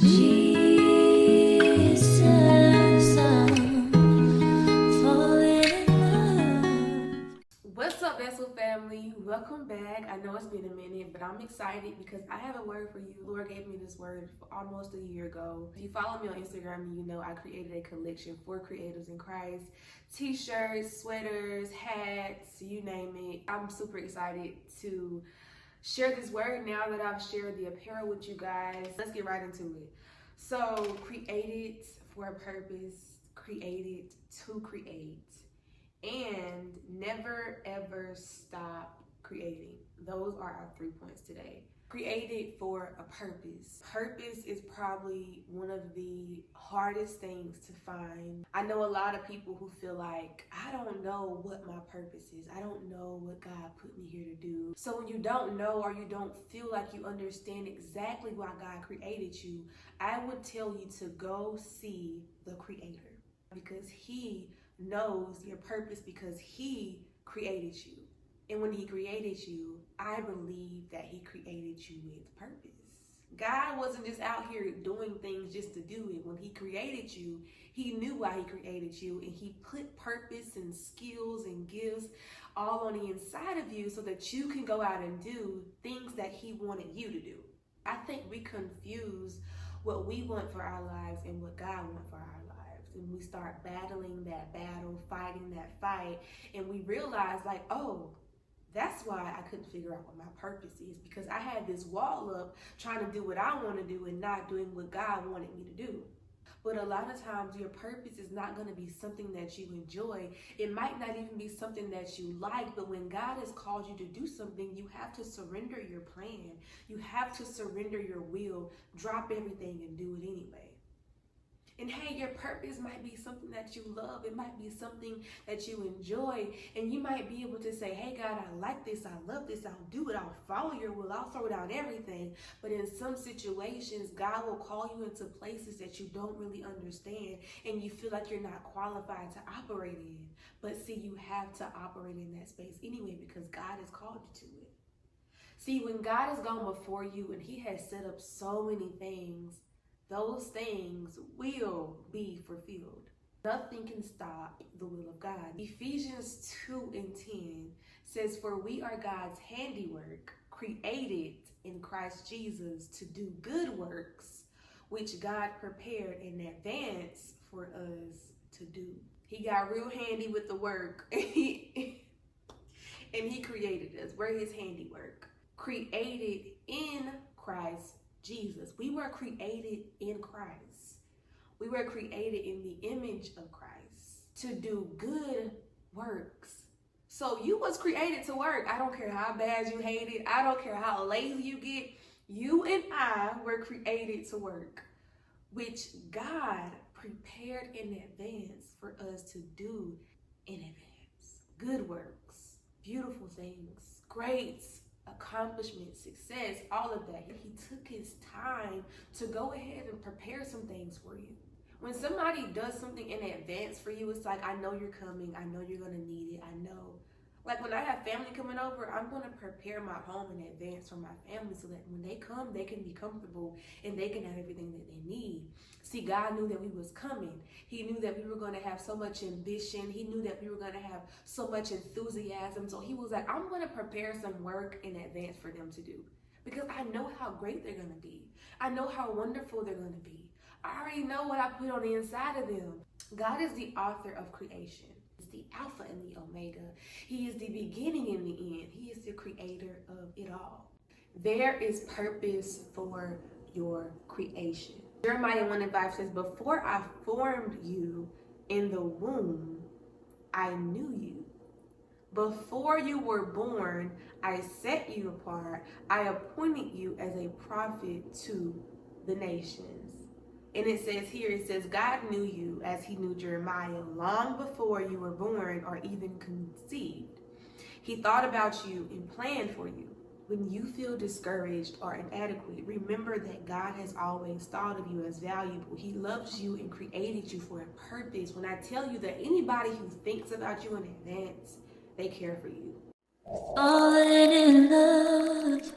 Jesus, I'm falling in love. What's up, Vessel family? Welcome back. I know it's been a minute, but I'm excited because I have a word for you. The Lord gave me this word almost a year ago. If you follow me on Instagram, you know I created a collection for creatives in Christ. T-shirts, sweaters, hats, you name it. I'm super excited to share this word now that I've shared the apparel with you guys. Let's get right into it. So, created for a purpose, created to create, and never ever stop creating. Those are our 3 points today. Created for a purpose. Purpose is probably one of the hardest things to find. I know a lot of people who feel like, I don't know what my purpose is. I don't know what God put me here to do. So when you don't know or you don't feel like you understand exactly why God created you, I would tell you to go see the Creator, because He knows your purpose, because He created you. And when He created you, I believe that He created you with purpose. God wasn't just out here doing things just to do it. When He created you, He knew why He created you, and He put purpose and skills and gifts all on the inside of you so that you can go out and do things that He wanted you to do. I think we confuse what we want for our lives and what God wants for our lives. And we start battling that battle, fighting that fight, and we realize like, oh, that's why I couldn't figure out what my purpose is, because I had this wall up trying to do what I want to do and not doing what God wanted me to do. But a lot of times your purpose is not going to be something that you enjoy. It might not even be something that you like, but when God has called you to do something, you have to surrender your plan. You have to surrender your will, drop everything and do it anyway. And hey, your purpose might be something that you love. It might be something that you enjoy. And you might be able to say, hey, God, I like this. I love this. I'll do it. I'll follow your will. I'll throw down everything. But in some situations, God will call you into places that you don't really understand. And you feel like you're not qualified to operate in. But see, you have to operate in that space anyway, because God has called you to it. See, when God has gone before you and He has set up so many things, those things will be fulfilled. Nothing can stop the will of God. Ephesians 2:10 says, for we are God's handiwork, created in Christ Jesus to do good works, which God prepared in advance for us to do. He got real handy with the work and He created us. We're His handiwork, created in Christ Jesus. We were created in Christ. We were created in the image of Christ to do good works. So you was created to work. I don't care how bad you hate it. I don't care how lazy you get. You and I were created to work, which God prepared in advance for us to do in advance. Good works, beautiful things, great accomplishment, success, all of that. He took His time to go ahead and prepare some things for you. When somebody does something in advance for you, it's like, I know you're coming. I know you're going to need it. I know. Like when I have family coming over, I'm going to prepare my home in advance for my family so that when they come, they can be comfortable and they can have everything that they need. See, God knew that we was coming. He knew that we were going to have so much ambition. He knew that we were going to have so much enthusiasm. So He was like, I'm going to prepare some work in advance for them to do, because I know how great they're going to be. I know how wonderful they're going to be. I already know what I put on the inside of them. God is the author of creation. He's the Alpha and the Omega. He is the beginning and the end. He is the creator of it all. There is purpose for your creation. Jeremiah 1:5 says, before I formed you in the womb, I knew you. Before you were born, I set you apart. I appointed you as a prophet to the nations. And it says here, it says, God knew you as He knew Jeremiah long before you were born or even conceived. He thought about you and planned for you. When you feel discouraged or inadequate, remember that God has always thought of you as valuable. He loves you and created you for a purpose. When I tell you that anybody who thinks about you in advance, they care for you. Falling in love.